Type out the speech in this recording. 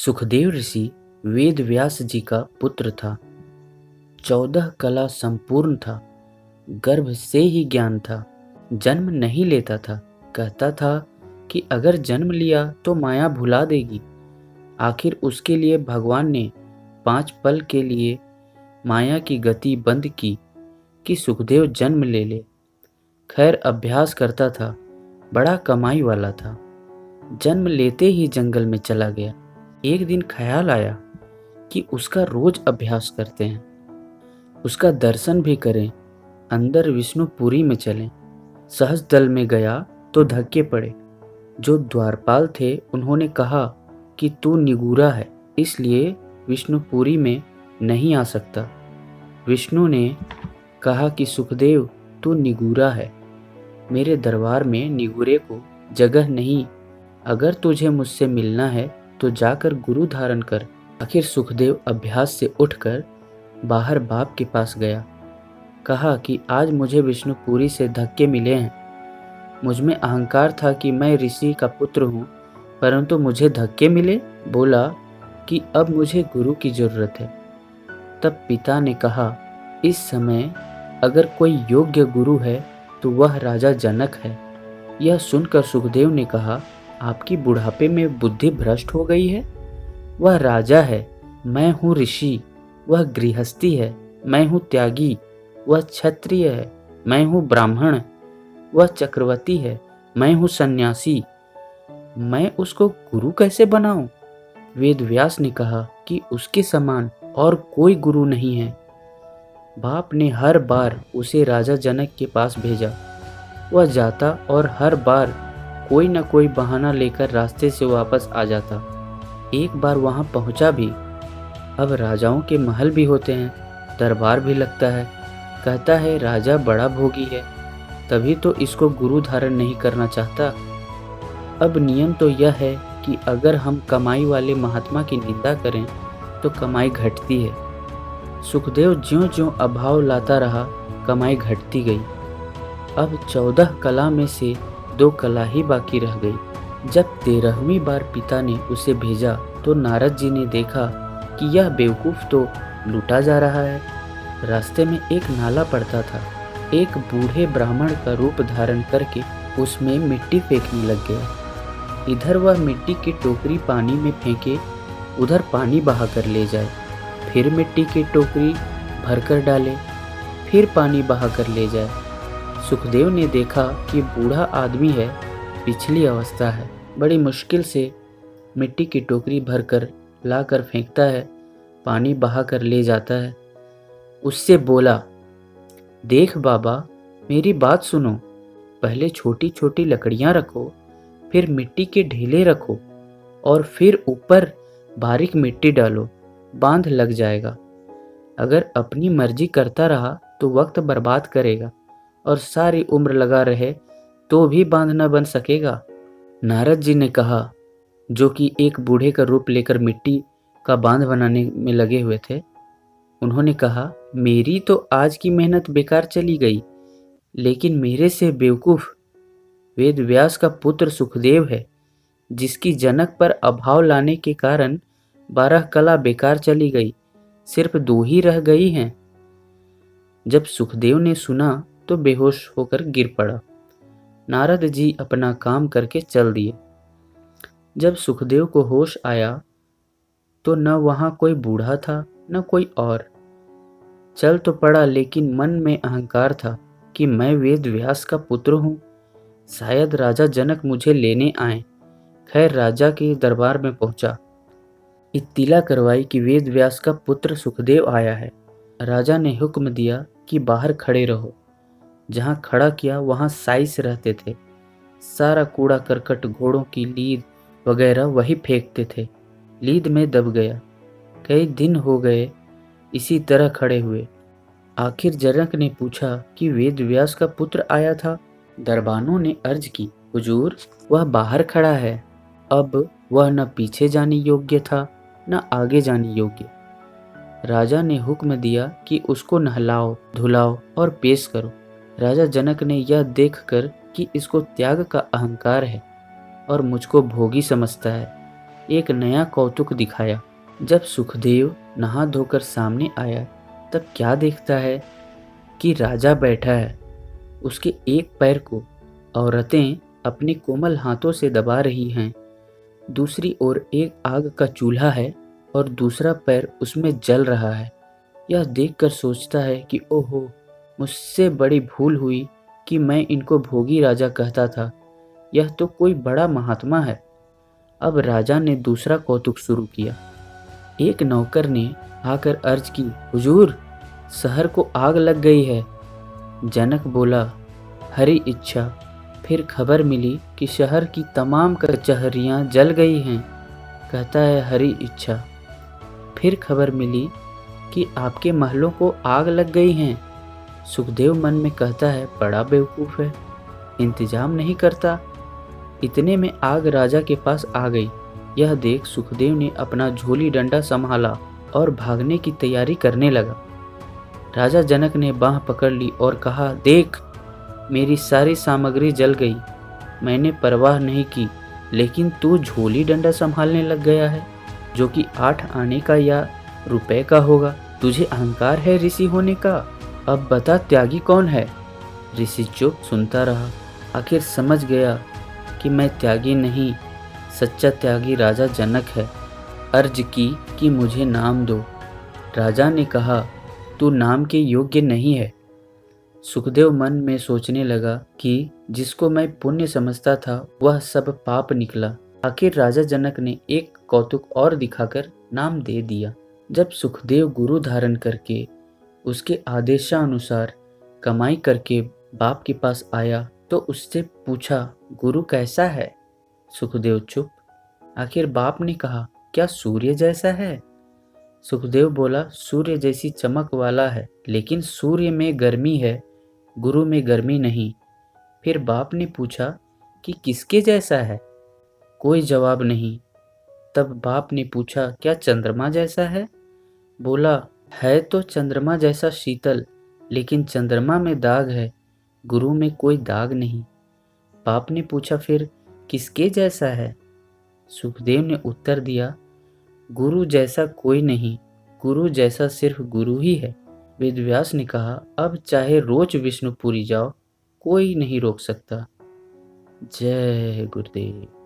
सुखदेव ऋषि वेद व्यास जी का पुत्र था। 14 कला संपूर्ण था। गर्भ से ही ज्ञान था। जन्म नहीं लेता था। कहता था कि अगर जन्म लिया तो माया भुला देगी। आखिर उसके लिए भगवान ने 5 पल के लिए माया की गति बंद की कि सुखदेव जन्म ले ले। खैर अभ्यास करता था। बड़ा कमाई वाला था। जन्म लेते ही जंगल में चला गया। एक दिन ख्याल आया कि उसका रोज अभ्यास करते हैं, उसका दर्शन भी करें, अंदर विष्णुपुरी में चलें। सहज दल में गया तो धक्के पड़े। जो द्वारपाल थे उन्होंने कहा कि तू निगूरा है, इसलिए विष्णुपुरी में नहीं आ सकता। विष्णु ने कहा कि सुखदेव तू निगूरा है, मेरे दरबार में निगूरे को जगह नहीं। अगर तुझे मुझसे मिलना है तो जाकर गुरु धारण कर। आखिर सुखदेव अभ्यास से उठकर बाहर बाप के पास गया। कहा कि आज मुझे विष्णुपुरी से धक्के मिले हैं। मुझ में अहंकार था कि मैं ऋषि का पुत्र हूँ, परंतु मुझे धक्के मिले। बोला कि अब मुझे गुरु की जरूरत है। तब पिता ने कहा, इस समय अगर कोई योग्य गुरु है तो वह राजा जनक है। यह सुनकर सुखदेव ने कहा, आपकी बुढ़ापे में बुद्धि भ्रष्ट हो गई है। वह राजा है, मैं हूँ ऋषि। वह गृहस्थी है, मैं हूँ त्यागी। वह क्षत्रिय है, मैं हूँ ब्राह्मण। वह चक्रवर्ती है, मैं हूँ सन्यासी। मैं उसको गुरु कैसे बनाऊं? वेद व्यास ने कहा कि उसके समान और कोई गुरु नहीं है। बाप ने हर बार उसे राजा जनक के पास भेजा। वह जाता और हर बार कोई न कोई बहाना लेकर रास्ते से वापस आ जाता। एक बार वहां पहुंचा भी। अब राजाओं के महल भी होते हैं, दरबार भी लगता है। कहता है राजा बड़ा भोगी है, तभी तो इसको गुरु धारण नहीं करना चाहता। अब नियम तो यह है कि अगर हम कमाई वाले महात्मा की निंदा करें तो कमाई घटती है। सुखदेव ज्यों-ज्यों अभाव लाता रहा, कमाई घटती गई। अब 14 कला में से 2 कला ही बाकी रह गई। जब 13वीं बार पिता ने उसे भेजा तो नारद जी ने देखा कि यह बेवकूफ तो लूटा जा रहा है। रास्ते में एक नाला पड़ता था। एक बूढ़े ब्राह्मण का रूप धारण करके उसमें मिट्टी फेंकने लग गया। इधर वह मिट्टी की टोकरी पानी में फेंके, उधर पानी बहा कर ले जाए, फिर मिट्टी की टोकरी भरकर डाले, फिर पानी बहा कर ले जाए। सुखदेव ने देखा कि बूढ़ा आदमी है, पिछली अवस्था है। बड़ी मुश्किल से मिट्टी की टोकरी भरकर लाकर फेंकता है, पानी बहा कर ले जाता है। उससे बोला, देख बाबा, मेरी बात सुनो। पहले छोटी छोटी लकड़ियां रखो, फिर मिट्टी के ढेले रखो और फिर ऊपर बारीक मिट्टी डालो, बांध लग जाएगा। अगर अपनी मर्जी करता रहा तो वक्त बर्बाद करेगा और सारी उम्र लगा रहे तो भी बांध न बन सकेगा। नारद जी ने कहा, जो कि एक बूढ़े का रूप लेकर मिट्टी का बांध बनाने में लगे हुए थे। उन्होंने कहा, मेरी तो आज की मेहनत बेकार चली गई, लेकिन मेरे से बेवकूफ वेद व्यास का पुत्र सुखदेव है, जिसकी जनक पर अभाव लाने के कारण 12 कला बेकार चली गई, सिर्फ 2 ही रह गई हैं। जब सुखदेव ने सुना तो बेहोश होकर गिर पड़ा। नारद जी अपना काम करके चल दिए। जब सुखदेव को होश आया तो न वहां कोई बूढ़ा था न कोई और। चल तो पड़ा, लेकिन मन में अहंकार था कि मैं वेद व्यास का पुत्र हूँ, शायद राजा जनक मुझे लेने आए। खैर राजा के दरबार में पहुंचा। इत्तिला करवाई कि वेद व्यास का पुत्र सुखदेव आया है। राजा ने हुक्म दिया कि बाहर खड़े रहो। जहां खड़ा किया वहां साइस रहते थे। सारा कूड़ा करकट, घोड़ों की लीद वगैरह वही फेंकते थे। लीद में दब गया। कई दिन हो गए इसी तरह खड़े हुए। आखिर जनक ने पूछा कि वेद व्यास का पुत्र आया था। दरबानों ने अर्ज की, हुजूर वह बाहर खड़ा है। अब वह न पीछे जाने योग्य था न आगे जाने योग्य। राजा ने हुक्म दिया कि उसको नहलाओ, धुलाओ और पेश करो। राजा जनक ने यह देखकर कि इसको त्याग का अहंकार है और मुझको भोगी समझता है, एक नया कौतुक दिखाया। जब सुखदेव नहा धोकर सामने आया तब क्या देखता है कि राजा बैठा है। उसके एक पैर को औरतें अपने कोमल हाथों से दबा रही हैं। दूसरी ओर एक आग का चूल्हा है और दूसरा पैर उसमें जल रहा है। यह देखकर सोचता है कि ओहो, मुझसे बड़ी भूल हुई कि मैं इनको भोगी राजा कहता था। यह तो कोई बड़ा महात्मा है। अब राजा ने दूसरा कौतुक शुरू किया। एक नौकर ने आकर अर्ज की, हुजूर, शहर को आग लग गई है। जनक बोला, हरी इच्छा। फिर खबर मिली कि शहर की तमाम कचहरियाँ जल गई हैं। कहता है, हरी इच्छा। फिर खबर मिली कि आपके महलों को आग लग गई हैं। सुखदेव मन में कहता है, बड़ा बेवकूफ़ है, इंतजाम नहीं करता। इतने में आग राजा के पास आ गई। यह देख सुखदेव ने अपना झोली डंडा संभाला और भागने की तैयारी करने लगा। राजा जनक ने बाँह पकड़ ली और कहा, देख, मेरी सारी सामग्री जल गई। मैंने परवाह नहीं की, लेकिन तू झोली डंडा संभालने लग गया है, जो कि 8 आने का या रुपए का होगा। तुझे अहंकार है ऋषि होने का। अब बता, त्यागी कौन है? ऋषि चुप सुनता रहा। आखिर समझ गया कि मैं त्यागी नहीं, सच्चा त्यागी राजा जनक है। अर्ज की कि मुझे नाम दो। राजा ने कहा, तू नाम के योग्य नहीं है। सुखदेव मन में सोचने लगा कि जिसको मैं पुण्य समझता था वह सब पाप निकला। आखिर राजा जनक ने एक कौतुक और दिखाकर नाम दे दिया। जब सुखदेव गुरु धारण करके उसके आदेशानुसार कमाई करके बाप के पास आया तो उससे पूछा, गुरु कैसा है? सुखदेव चुप। आखिर बाप ने कहा, क्या सूर्य जैसा है? सुखदेव बोला, सूर्य जैसी चमक वाला है, लेकिन सूर्य में गर्मी है, गुरु में गर्मी नहीं। फिर बाप ने पूछा कि किसके जैसा है? कोई जवाब नहीं। तब बाप ने पूछा, क्या चंद्रमा जैसा है? बोला, है तो चंद्रमा जैसा शीतल, लेकिन चंद्रमा में दाग है, गुरु में कोई दाग नहीं। बाप ने पूछा, फिर किसके जैसा है? सुखदेव ने उत्तर दिया, गुरु जैसा कोई नहीं, गुरु जैसा सिर्फ गुरु ही है। वेदव्यास ने कहा, अब चाहे रोज विष्णुपुरी जाओ, कोई नहीं रोक सकता। जय गुरुदेव।